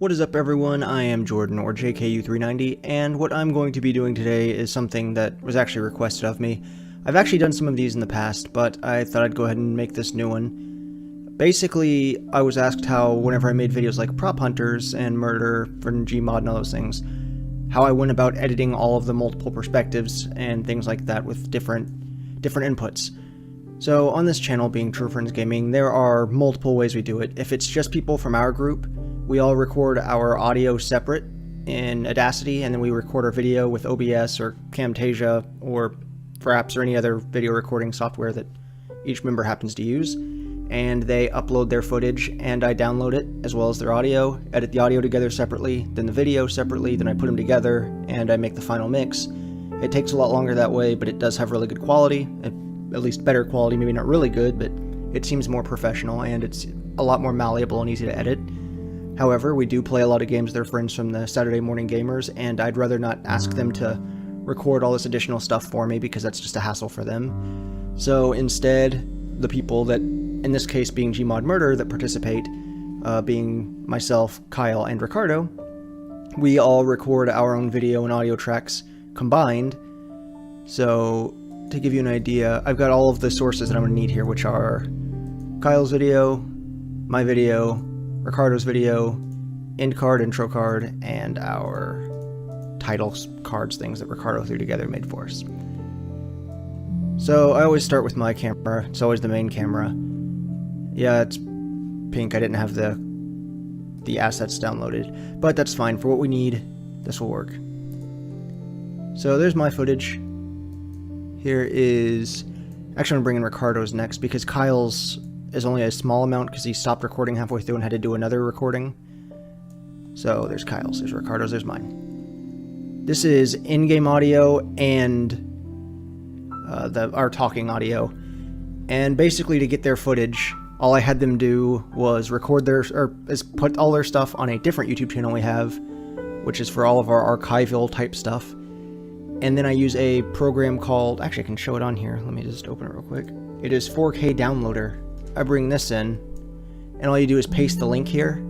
What is up everyone, I am Jordan or JKU390, and what I'm going to be doing today is something that was actually requested of me. I've actually done some of these in the past, but I thought I'd go ahead and make this new one. Basically, I was asked how whenever I made videos like Prop Hunters and Murder for Gmod and all those things, how I went about editing all of the multiple perspectives and things like that with different inputs. So on this channel, being TrueFriendsGaming, there are multiple ways we do it. If it's just people from our group, we all record our audio separate in Audacity, and then we record our video with OBS or Camtasia or Fraps or any other video recording software that each member happens to use. And they upload their footage, and I download it, as well as their audio, edit the audio together separately, then the video separately, then I put them together, and I make the final mix. It takes a lot longer that way, but it does have really good quality, at least better quality, maybe not really good, but it seems more professional, and it's a lot more malleable and easy to edit. However, we do play a lot of games with our friends from the Saturday Morning Gamers, and I'd rather not ask them to record all this additional stuff for me because that's just a hassle for them. So instead, the people that, in this case being Gmod Murder, that participate, being myself, Kyle, and Ricardo, we all record our own video and audio tracks combined. So, to give you an idea, I've got all of the sources that I'm going to need here, which are Kyle's video, my video, Ricardo's video, end card, intro card, and our title cards, things that Ricardo threw together and made for us. So I always start with my camera. It's always the main camera. Yeah, it's pink. I didn't have the assets downloaded, but that's fine. For what we need, this will work. So there's my footage. Here is... Actually, I'm going to bring in Ricardo's next because Kyle's is only a small amount because he stopped recording halfway through and had to do another recording. So there's Kyle's, there's Ricardo's, there's mine. This is in-game audio and our talking audio. And basically to get their footage, all I had them do was record put all their stuff on a different YouTube channel we have, which is for all of our archival type stuff. And then I use a program called, actually I can show it on here, let me just open it real quick. It is 4K Downloader. I bring this in, and all you do is paste the link here,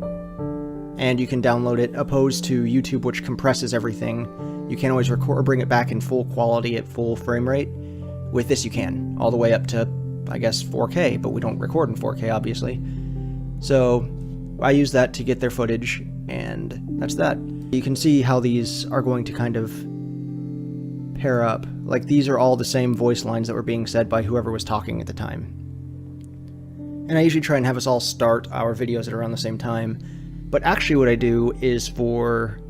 and you can download it, opposed to YouTube, which compresses everything. You can't always record or bring it back in full quality at full frame rate. With this you can, all the way up to, I guess, 4K, but we don't record in 4K, obviously. So I use that to get their footage, and that's that. You can see how these are going to kind of pair up. Like, these are all the same voice lines that were being said by whoever was talking at the time. And I usually try and have us all start our videos at around the same time. But actually what I do is, for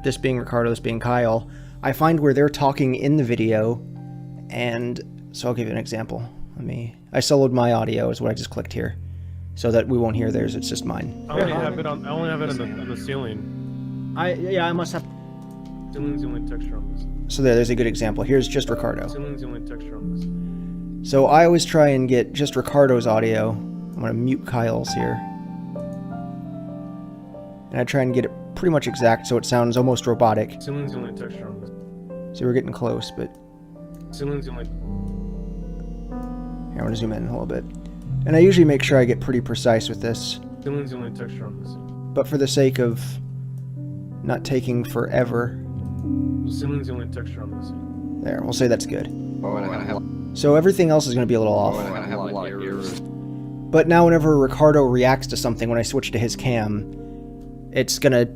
this being Ricardo, this being Kyle, I find where they're talking in the video, and so I'll give you an example. I soloed my audio is what I just clicked here, so that we won't hear theirs, it's just mine. I only have it on the ceiling. I must have... Ceiling's the only texture on this. So there's a good example. Here's just Ricardo. Ceiling's the only texture on this. So I always try and get just Ricardo's audio. I'm going to mute Kyle's here. And I try and get it pretty much exact so it sounds almost robotic. Ceiling's the only texture on this. So we're getting close, but... Ceiling's the only... Here, I'm going to zoom in a little bit. And I usually make sure I get pretty precise with this. Ceiling's the only texture on this. But for the sake of not taking forever... Ceiling's the only texture on this. There, we'll say that's good. So everything else is going to be a little off. But now whenever Ricardo reacts to something, when I switch to his cam, it's gonna,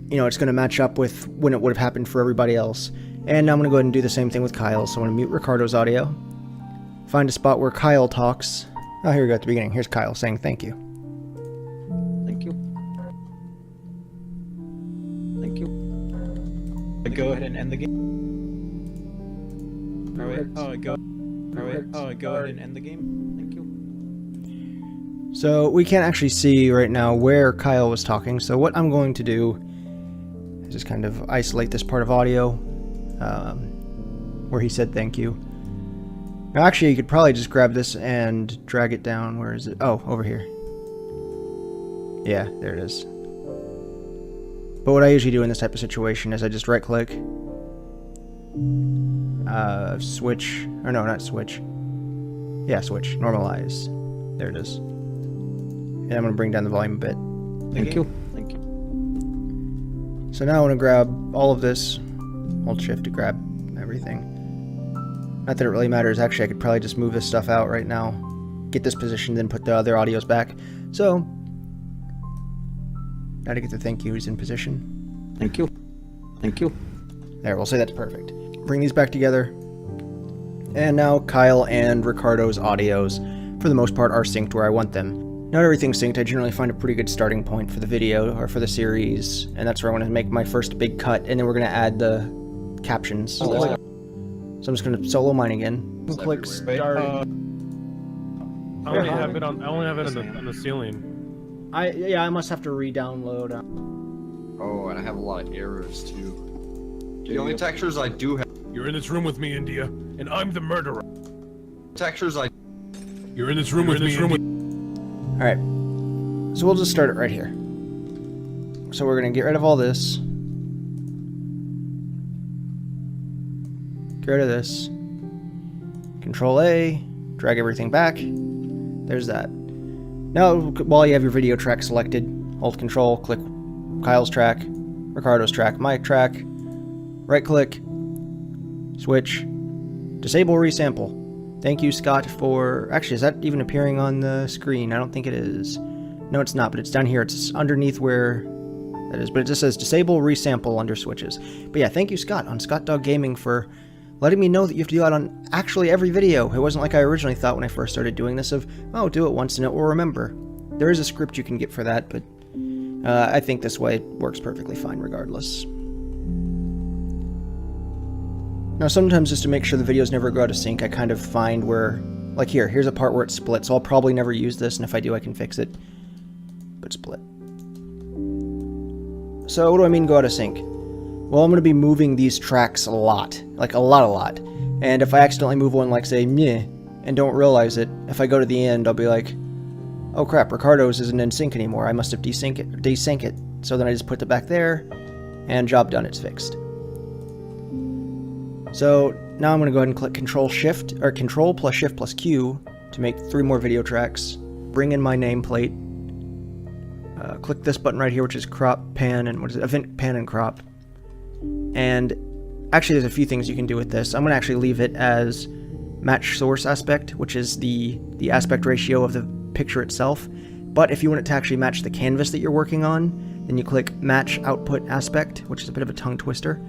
it's gonna match up with when it would have happened for everybody else. And now I'm gonna go ahead and do the same thing with Kyle. So I'm gonna mute Ricardo's audio, find a spot where Kyle talks. Oh, here we go at the beginning. Here's Kyle saying thank you. Thank you. Thank you. Go ahead and end the game. Go ahead and end the game. Thank you. So we can't actually see right now where Kyle was talking, so what I'm going to do is just kind of isolate this part of audio where he said thank you. Now actually you could probably just grab this and drag it down. Where is it? Oh, over here. Yeah, there it is. But what I usually do in this type of situation is I just right click, switch, or no, not switch. Yeah, switch, normalize. There it is. And I'm going to bring down the volume a bit. Thank you. Thank you. So now I want to grab all of this. Hold shift to grab everything. Not that it really matters. Actually, I could probably just move this stuff out right now. Get this positioned, then put the other audios back. So, now to get the thank yous in position. Thank you. Thank you. There, we'll say that's perfect. Bring these back together. And now Kyle and Ricardo's audios, for the most part, are synced where I want them. Not everything's synced. I generally find a pretty good starting point for the video, or for the series, and that's where I want to make my first big cut, and then we're going to add the captions. So I'm just going to solo mine again. Click start. I only have it on the ceiling. I must have to re-download. Oh, and I have a lot of errors too. The only textures I do have. You're in this room with me, India, and I'm the murderer. Textures I. You're in this room with me. Alright. So we'll just start it right here. So we're going to get rid of all this. Get rid of this. Control A. Drag everything back. There's that. Now, while you have your video track selected, hold Control, click Kyle's track, Ricardo's track, my track, right-click, switch, disable resample. Thank you, Scott, for... Actually, is that even appearing on the screen? I don't think it is. No, it's not, but it's down here. It's underneath where that is, but it just says disable resample under switches. But yeah, thank you, Scott, on Scott Dog Gaming for letting me know that you have to do that on actually every video. It wasn't like I originally thought when I first started doing this of, oh, do it once and it will remember. There is a script you can get for that, but I think this way works perfectly fine regardless. Now sometimes just to make sure the videos never go out of sync, I kind of find where, like here's a part where it's split, so I'll probably never use this, and if I do I can fix it. But split. So what do I mean go out of sync? Well, I'm going to be moving these tracks a lot. Like a lot. And if I accidentally move one like say, meh, and don't realize it, if I go to the end, I'll be like, oh crap, Ricardo's isn't in sync anymore. I must have desync it. So then I just put it back there, and job done, it's fixed. So now I'm going to go ahead and click Control plus Shift plus Q to make 3 more video tracks. Bring in my nameplate. Click this button right here, which is crop, pan, and event, pan, and crop. And actually there's a few things you can do with this. I'm going to actually leave it as match source aspect, which is the aspect ratio of the picture itself. But if you want it to actually match the canvas that you're working on, then you click match output aspect, which is a bit of a tongue twister.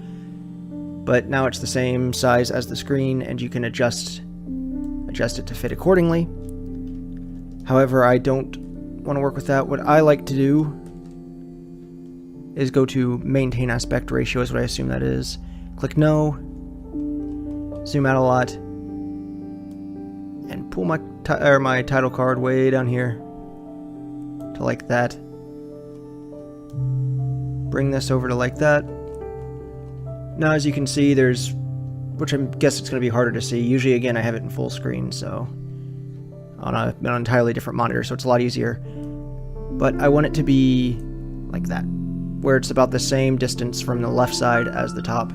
But now it's the same size as the screen, and you can adjust it to fit accordingly. However, I don't want to work with that. What I like to do is go to maintain aspect ratio, is what I assume that is. Click no, zoom out a lot, and pull my title card way down here to like that. Bring this over to like that. Now as you can see, there's, which I guess it's going to be harder to see. Usually again I have it in full screen, so on an entirely different monitor, so it's a lot easier. But I want it to be like that, where it's about the same distance from the left side as the top.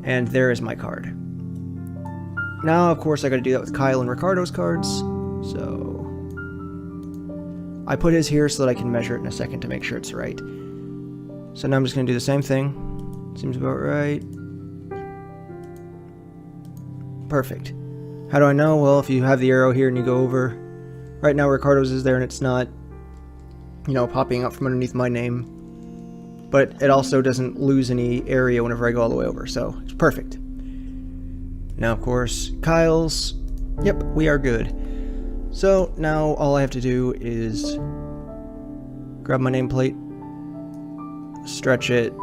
And there is my card. Now, of course, I gotta do that with Kyle and Ricardo's cards. So I put his here so that I can measure it in a second to make sure it's right. So now I'm just gonna do the same thing. Seems about right. Perfect. How do I know? Well, if you have the arrow here and you go over, right now Ricardo's is there and it's not, you know, popping up from underneath my name. But it also doesn't lose any area whenever I go all the way over, so it's perfect. Now, of course, Kyle's. Yep, we are good. So now all I have to do is grab my nameplate, stretch it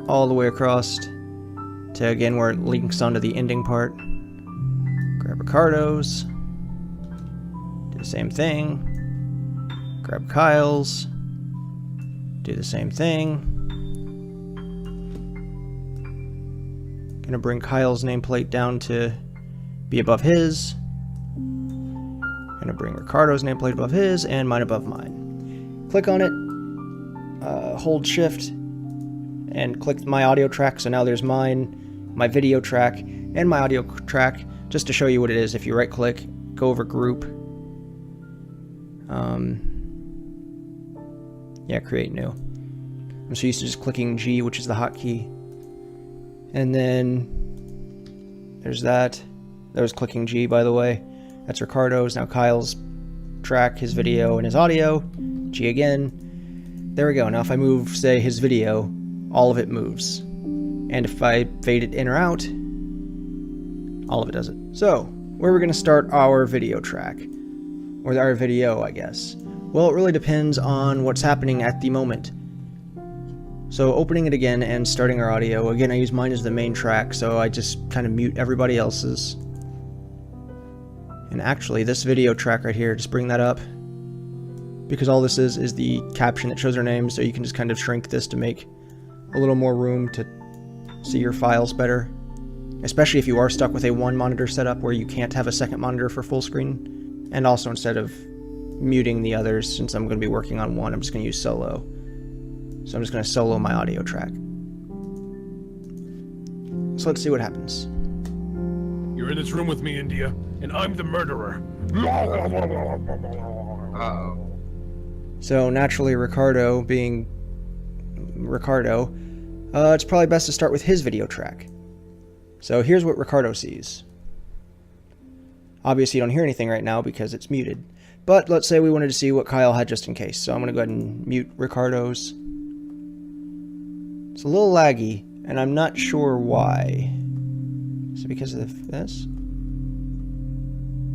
all the way across to, again, where it links onto the ending part. Grab Ricardo's, do the same thing. Grab Kyle's, do the same thing. Gonna bring Kyle's nameplate down to be above his. Gonna bring Ricardo's nameplate above his and mine above mine. Click on it, hold shift, and click my audio track. So now there's mine, my video track, and my audio track. Just to show you what it is, if you right click, go over group, yeah, create new. I'm so used to just clicking G, which is the hotkey. And then there's that. That was clicking G, by the way. That's Ricardo's. Now Kyle's track, his video, and his audio. G again. There we go. Now if I move, say, his video, all of it moves. And if I fade it in or out, all of it does it. So, where are we going to start our video track? Or our video, I guess. Well, it really depends on what's happening at the moment. So opening it again and starting our audio. Again, I use mine as the main track, so I just kind of mute everybody else's. And actually, this video track right here, just bring that up. Because all this is the caption that shows our name, so you can just kind of shrink this to make a little more room to see your files better. Especially if you are stuck with a one monitor setup where you can't have a second monitor for full screen. And also instead of muting the others, since I'm going to be working on one, I'm just going to use solo. So I'm just going to solo my audio track. So let's see what happens. You're in this room with me, India, and I'm the murderer. Uh-oh. So naturally, Ricardo being Ricardo, it's probably best to start with his video track. So here's what Ricardo sees. Obviously you don't hear anything right now because it's muted. But let's say we wanted to see what Kyle had just in case. So I'm going to go ahead and mute Ricardo's. It's a little laggy, and I'm not sure why. Is it because of this?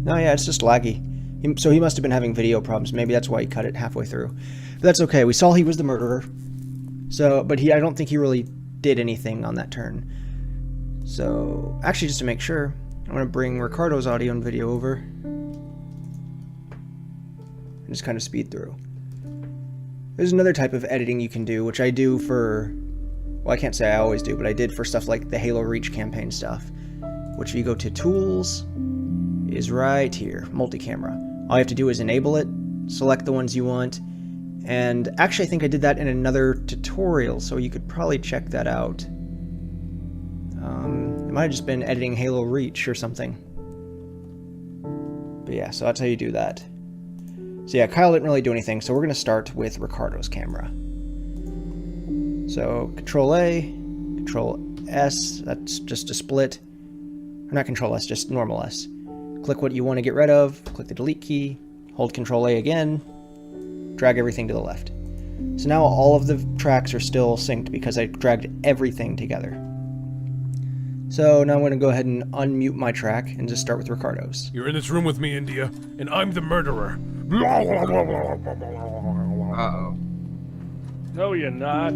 No, yeah, it's just laggy. So he must have been having video problems. Maybe that's why he cut it halfway through. But that's okay. We saw he was the murderer. So, but I don't think he really did anything on that turn. So, actually, just to make sure, I'm going to bring Ricardo's audio and video over. And just kind of speed through. There's another type of editing you can do, which I do for... Well, I can't say I always do, but I did for stuff like the Halo Reach campaign stuff. Which, if you go to Tools, is right here, Multi-Camera. All you have to do is enable it, select the ones you want, and actually I think I did that in another tutorial, so you could probably check that out. It might have just been editing Halo Reach or something. But yeah, so that's how you do that. So yeah, Kyle didn't really do anything, so we're going to start with Ricardo's camera. So Control A, Control S, that's just a split. Or not Control S, just normal S. Click what you want to get rid of, click the delete key, hold Control A again, drag everything to the left. So now all of the tracks are still synced because I dragged everything together. So now I'm going to go ahead and unmute my track and just start with Ricardo's. You're in this room with me, India, and I'm the murderer. Uh-oh. No, you're not.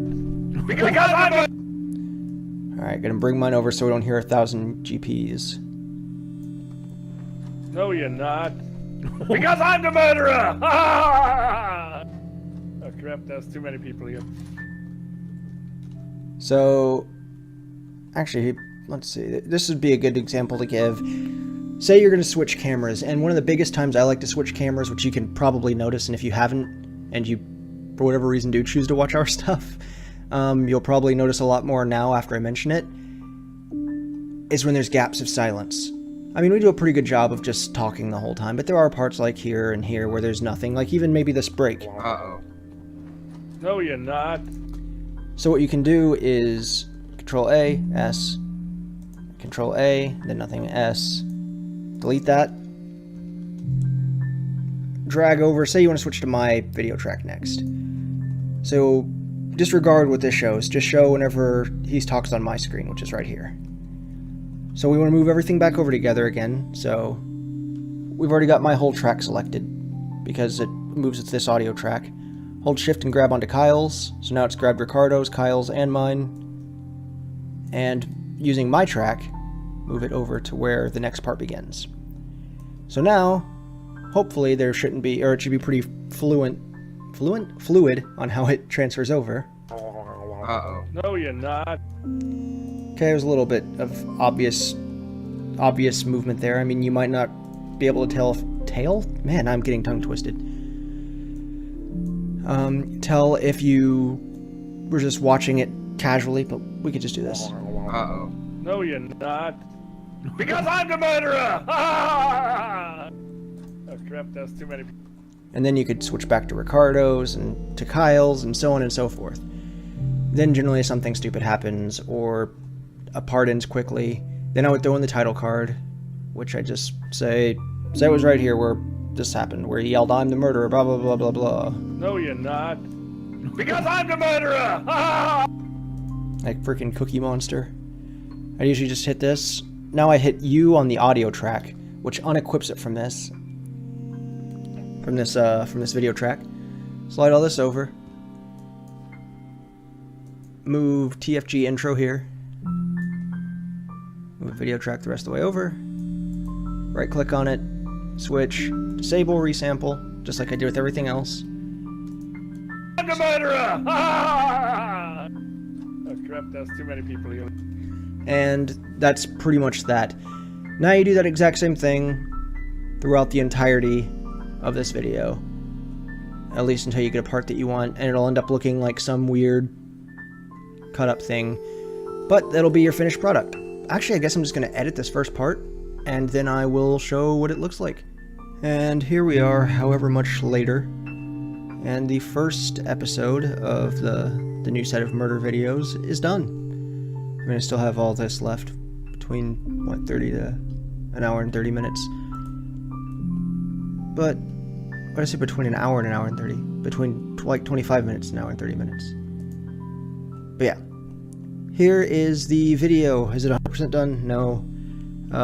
Alright, gonna bring mine over so we don't hear 1,000 GPs. No, you're not. Because I'm the murderer! Oh crap, there's too many people here. So, actually, let's see. This would be a good example to give. Say you're going to switch cameras, and one of the biggest times I like to switch cameras, which you can probably notice, and if you haven't, and you, for whatever reason, do choose to watch our stuff, you'll probably notice a lot more now after I mention it, is when there's gaps of silence. I mean, we do a pretty good job of just talking the whole time, but there are parts like here and here where there's nothing, like even maybe this break. Uh-oh. No, you're not. So what you can do is Control A, S, Control A, then nothing, S, delete that, drag over, say you want to switch to my video track next. So disregard what this shows, just show whenever he talks on my screen, which is right here. So we want to move everything back over together again, so we've already got my whole track selected because it moves to this audio track. Hold shift and grab onto Kyle's, so now it's grabbed Ricardo's, Kyle's, and mine. And using my track, move it over to where the next part begins. So now, hopefully there shouldn't be, or it should be pretty fluid on how it transfers over. Uh-oh. No, you're not. Okay, there's a little bit of obvious movement there. I mean, you might not be able to tell Man, I'm getting tongue twisted. Tell if you were just watching it casually, but we could just do this. Uh-oh. No, you're not. Because I'm the murderer! Oh crap, there's too many people. And then you could switch back to Ricardo's and to Kyle's and so on and so forth. Then generally something stupid happens, or a part ends quickly. Then I would throw in the title card, which I just say it was right here where this happened, where he yelled, "I'm the murderer," blah blah blah blah blah. No, you're not. Because I'm the murderer! Ah! Like freaking Cookie Monster. I usually just hit this. Now I hit U on the audio track, which unequips it from this. From this video track. Slide all this over. Move TFG intro here. Move video track the rest of the way over. Right click on it. Switch. Disable resample, just like I did with everything else. I'm the murderer! Ah! Oh crap, that's too many people here. And that's pretty much that. Now you do that exact same thing throughout the entirety of this video. At least until you get a part that you want, and it'll end up looking like some weird cut up thing. But that'll be your finished product. Actually, I guess I'm just going to edit this first part, and then I will show what it looks like. And here we are, however much later. And the first episode of the new set of murder videos is done. I mean, I still have all this left between, what, 30 to an hour and 30 minutes. But, what did I say, between an hour and an hour and 30? Between, like, 25 minutes and an hour and 30 minutes. But yeah. Here is the video. Is it 100% done? No.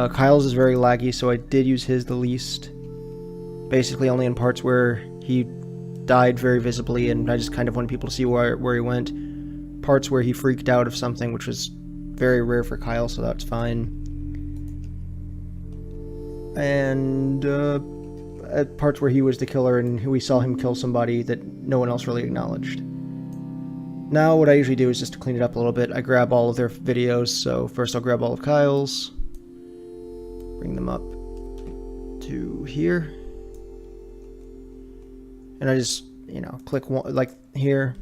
Kyle's is very laggy, so I did use his the least. Basically only in parts where he died very visibly, and I just kind of wanted people to see where he went. Parts where he freaked out of something, which was very rare for Kyle, so that's fine. And at parts where he was the killer and we saw him kill somebody that no one else really acknowledged. Now what I usually do is just to clean it up a little bit, I grab all of their videos. So first I'll grab all of Kyle's, bring them up to here, and I just, you know, click one, like here.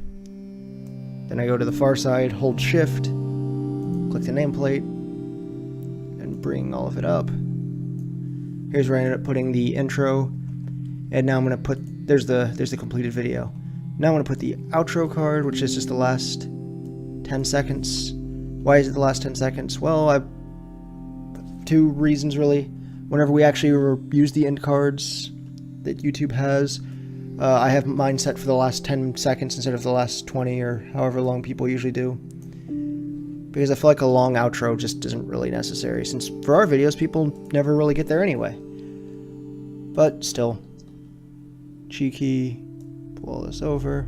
Then I go to the far side, hold shift, click the nameplate, and bring all of it up. Here's where I ended up putting the intro, and now I'm gonna put, there's the completed video. Now I'm gonna put the outro card, which is just the last 10 seconds. Why is it the last 10 seconds? Well, I've two reasons really. Whenever we actually use the end cards that YouTube has, I have mine set for the last 10 seconds instead of the last 20 or however long people usually do. Because I feel like a long outro just isn't really necessary, since for our videos people never really get there anyway. But still. Cheeky. Pull this over.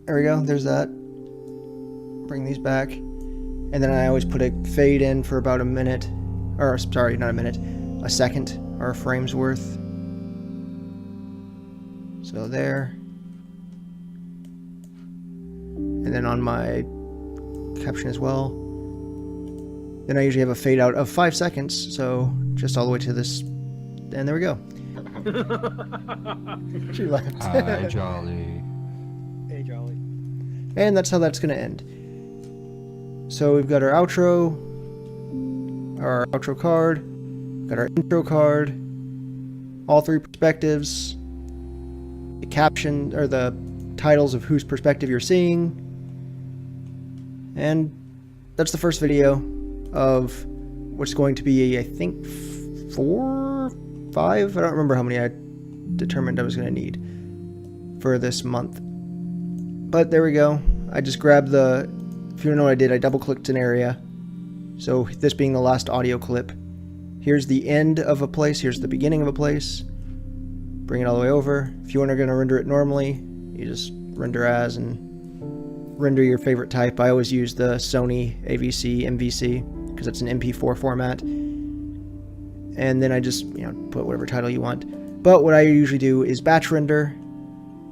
There we go, there's that. Bring these back. And then I always put a fade in for about a minute. Or, sorry, not a minute. A second, or a frame's worth. So there. And then on my caption as well. Then I usually have a fade out of 5 seconds, so just all the way to this. And there we go. She laughed. Hi, Jolly. Hey, Jolly. And that's how that's going to end. So we've got our outro card, got our intro card, all three perspectives, the caption, or the titles of whose perspective you're seeing, and that's the first video of what's going to be, I think, 4, 5, I don't remember how many I determined I was going to need for this month. But there we go. I just grabbed the, if you don't know what I did, I double clicked an area. So this being the last audio clip. Here's the end of a place, here's the beginning of a place. Bring it all the way over. If you are going to render it normally, you just render as and render your favorite type. I always use the Sony AVC MVC because it's an MP4 format. And then I just, you know, put whatever title you want. But what I usually do is batch render,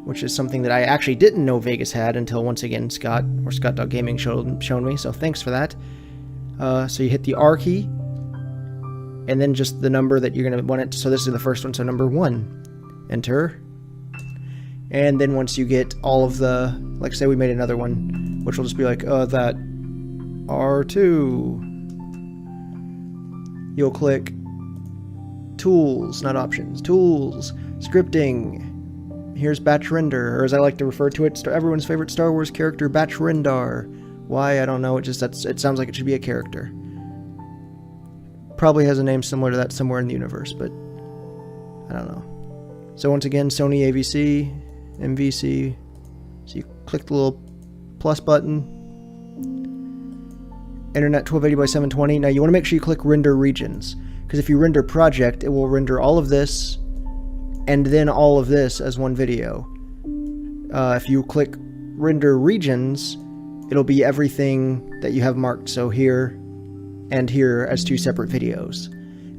which is something that I actually didn't know Vegas had until once again Scott, or Scott.gaming shown me, so thanks for that. So you hit the R key, and then just the number that you're going to want it. So this is the first one, so number 1. Enter. And then once you get all of the, like say we made another one, which will just be like, that R2. You'll click Tools, not Options, Tools, Scripting, here's Batch Render, or as I like to refer to it, everyone's favorite Star Wars character, Batch Rendar. Why, I don't know, it sounds like it should be a character. Probably has a name similar to that somewhere in the universe, but I don't know. So once again, Sony AVC, MVC, so you click the little plus button, Internet 1280 by 720. Now you want to make sure you click Render Regions, because if you render Project, it will render all of this, and then all of this as one video. If you click Render Regions, it'll be everything that you have marked, so here and here as 2 separate videos.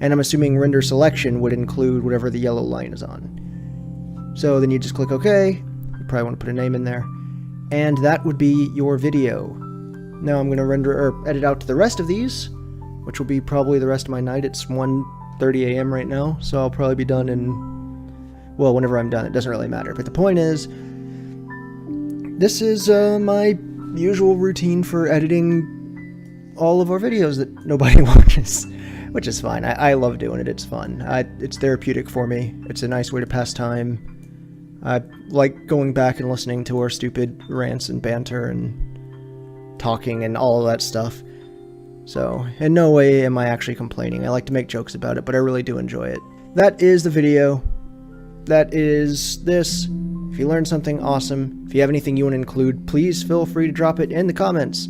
And I'm assuming Render Selection would include whatever the yellow line is on. So then you just click OK, you probably want to put a name in there, and that would be your video. Now I'm going to render or edit out the rest of these, which will be probably the rest of my night. It's 1:30 a.m. right now, so I'll probably be done in, well, whenever I'm done. It doesn't really matter. But the point is, this is my usual routine for editing all of our videos that nobody watches, which is fine. I love doing it. It's fun. It's therapeutic for me. It's a nice way to pass time. I like going back and listening to our stupid rants and banter and talking and all of that stuff. So, in no way am I actually complaining. I like to make jokes about it, but I really do enjoy it. That is the video. That is this. If you learned something, awesome. If you have anything you want to include, please feel free to drop it in the comments.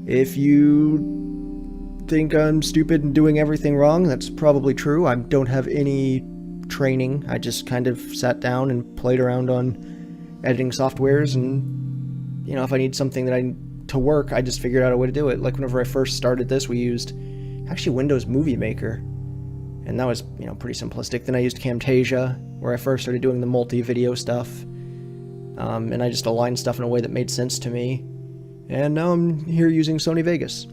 If you think I'm stupid and doing everything wrong, that's probably true. I don't have any training. I just kind of sat down and played around on editing softwares, and, you know, if I need something to work, I just figured out a way to do it. Like whenever I first started this, we used actually Windows Movie Maker, and that was, you know, pretty simplistic. Then I used Camtasia, where I first started doing the multi-video stuff, and I just aligned stuff in a way that made sense to me. And now I'm here using Sony Vegas,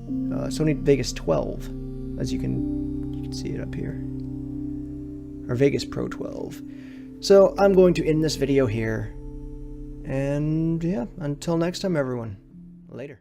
Sony Vegas 12, as you can see it up here, or Vegas Pro 12. So I'm going to end this video here. And yeah, until next time, everyone. Later.